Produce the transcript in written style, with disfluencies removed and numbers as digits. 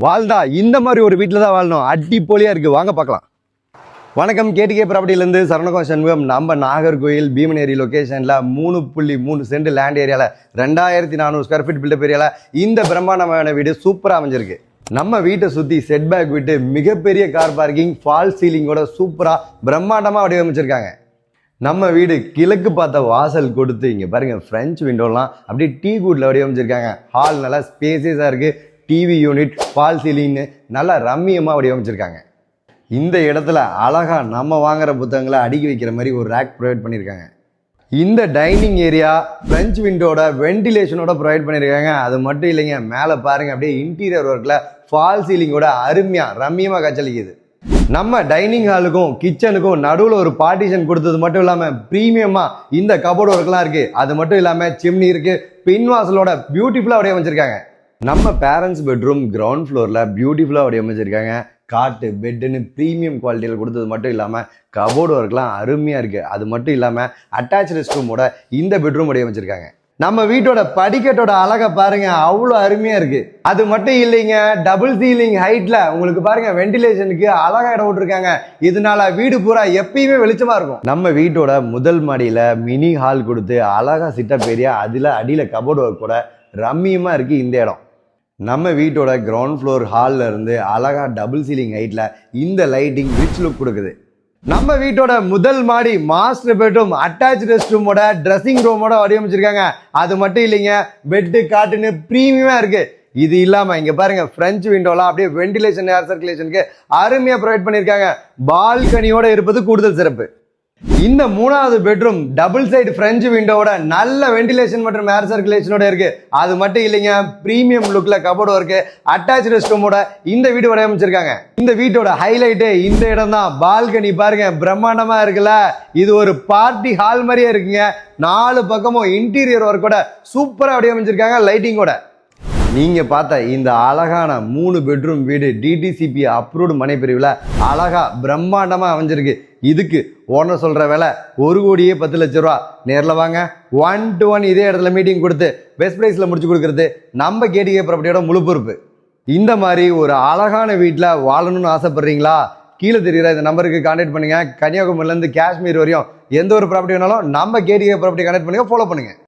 வாழ்ந்தா இந்த மாதிரி ஒரு வீட்டில் தான் வாழணும். அடிப்பொலியாக இருக்குது, வாங்க பார்க்கலாம். வணக்கம், கேடிகே ப்ராப்பர்ட்டிலேருந்து சரவணகுமார் சண்முகம். நம்ம நாகர்கோயில் பீமனேரி லொக்கேஷனில் 3.3 சென்ட் லேண்ட் ஏரியாவில் 2400 ஸ்கொயர் ஃபீட் பில்டப் ஏரியாவில் இந்த பிரம்மாண்டமான வீடு சூப்பராக அமைஞ்சிருக்கு. நம்ம வீட்டை சுற்றி செட்பேக் விட்டு மிகப்பெரிய கார் பார்க்கிங், ஃபால் சீலிங்கோட சூப்பராக பிரம்மாண்டமாக வடிவமைச்சிருக்காங்க. நம்ம வீடு கிழக்கு பார்த்த வாசல் கொடுத்து இங்கே பாருங்கள், ஃப்ரெஞ்ச் விண்டோலாம் அப்படியே டீ கூட்டில் வடிவமைச்சிருக்காங்க. ஹால் நல்லா ஸ்பேசியஸாக இருக்குது. டிவி யூனிட், ஃபால் சீலிங்னு நல்லா ரம்மியமாக வடிவமைச்சிருக்காங்க. இந்த இடத்துல அழகா நம்ம வாங்குற புத்தகங்களை அடுக்கி வைக்கிற மாதிரி ஒரு ரேக் ப்ரொவைட் பண்ணியிருக்காங்க. இந்த டைனிங் ஏரியா ஃப்ரெஞ்ச் விண்டோட வென்டிலேஷனோட ப்ரொவைட் பண்ணியிருக்காங்க. அது மட்டும் இல்லைங்க, மேலே பாருங்க அப்படியே இன்டீரியர் ஒர்க்கில் ஃபால் சீலிங்கோட அருமையாக ரம்மியமாக காய்ச்சலிக்குது. நம்ம டைனிங் ஹாலுக்கும் கிச்சனுக்கும் நடுவில் ஒரு பார்ட்டிஷன் கொடுத்தது மட்டும் இல்லாமல் ப்ரீமியமாக இந்த கபோர்டு ஒர்க்லாம் இருக்குது. அது மட்டும் இல்லாமல் சிம்னி இருக்குது. பின்வாசலோட பியூட்டிஃபுல்லாக வடிவமைச்சிருக்காங்க. நம்ம பேரண்ட்ஸ் பெட்ரூம் கிரவுண்ட் ஃப்ளோரில் பியூட்டிஃபுல்லாக வடிவமைச்சிருக்காங்க. காட்டு பெட்டுன்னு ப்ரீமியம் குவாலிட்டியில் கொடுத்தது மட்டும் இல்லாமல் கபோர்டு ஒர்க்லாம் அருமையாக இருக்குது. அது மட்டும் இல்லாமல் அட்டாச் ரெஸ்ட் ரூமோட இந்த பெட்ரூம் வடிவமைச்சிருக்காங்க. நம்ம வீட்டோட படிக்கட்டோட அழகை பாருங்க, அவ்வளோ அருமையாக இருக்குது. அது மட்டும் இல்லைங்க, டபுள் சீலிங் ஹைட்டில் உங்களுக்கு பாருங்க வென்டிலேஷனுக்கு அழகாக இடம் விட்டுருக்காங்க. இதனால வீடு பூரா எப்பயுமே வெளிச்சமாக இருக்கும். நம்ம வீட்டோட முதல் மாடியில் மினி ஹால் கொடுத்து அழகாக சிட்டப் ஏரியா, அதில் அடியில் கபோர்டு ஒர்க் கூட ரம்மியமாக இருக்குது இந்த இடம். நம்ம வீட்டோட கிரவுண்ட் ஃப்ளோர் ஹாலில் இருந்து அழகா டபுள் சீலிங் ஹைட்டில் இந்த லைட்டிங் ரிச் லுக் கொடுக்குது. நம்ம வீட்டோட முதல் மாடி மாஸ்டர் பெட்ரூம் அட்டாச் ரெஸ்ட் ரூமோட ட்ரெஸ்ஸிங் ரூமோட வடிவமைச்சிருக்காங்க. அது மட்டும் இல்லைங்க, பெட்டு காட்டுன்னு ப்ரீமியமாக இருக்குது. இது இல்லாமல் இங்கே பாருங்க, ஃப்ரெஞ்ச் விண்டோலாம் அப்படியே வென்டிலேஷன், ஏர் சர்க்குலேஷனுக்கு அருமையாக ப்ரொவைட் பண்ணியிருக்காங்க. பால்கனியோட இருப்பது கூடுதல் சிறப்பு. இந்த மூணாவது பெட்ரூம் டபுள் சைடு பிரெஞ்சு விண்டோவோட நல்ல வென்டிலேஷன் மற்றும் ஏர் சர்க்குலேஷனோட இருக்கு. அது மட்டும் இல்லைங்க, பிரீமியம் லுக்ல கபோர்டு இருக்கு. அட்டாச் ரெஸ்ட் ரூமோட இந்த வீடு வடிவமைச்சிருக்காங்க. இந்த வீட்டோட ஹைலைட்டே இந்த இடம் தான். பால்கனி பாருங்க, பிரம்மாண்டமா இருக்குல்ல. இது ஒரு பார்ட்டி ஹால் மாதிரியே இருக்குங்க. 4 பக்கமும் இன்டீரியர் ஒர்க்கோட சூப்பரா வடிவமைச்சிருக்காங்க, லைட்டிங்கோட. நீங்க பார்த்த இந்த அழகான 3 பெட்ரூம் வீடு டிடிசிபி அப்ரூவ்டு மனைப்பிரிவில் அழகா பிரம்மாண்டமா அமைஞ்சிருக்கு. இதுக்கு ஓனர் சொல்ற விலை 1,10,00,000 ரூபா. நேரில் வாங்க, 1 to 1 இதே இடத்துல மீட்டிங் கொடுத்து பெஸ்ட் பிரைஸ்ல முடிச்சு கொடுக்கறது நம்ம கேடிகே ப்ராப்பர்ட்டியோட முழு பொறுப்பு. இந்த மாதிரி ஒரு அழகான வீட்டில் வாழணும்னு ஆசைப்படுறீங்களா? கீழே தெரியுற இந்த நம்பருக்கு கான்டாக்ட் பண்ணுங்க. கன்னியாகுமரியிலேருந்து காஷ்மீர் வரையும் எந்த ஒரு ப்ராப்பர்ட்டி வேணாலும் நம்ம கேடிகே ப்ராப்பர்ட்டி கான்டாக்ட் பண்ணுங்க, ஃபாலோ பண்ணுங்க.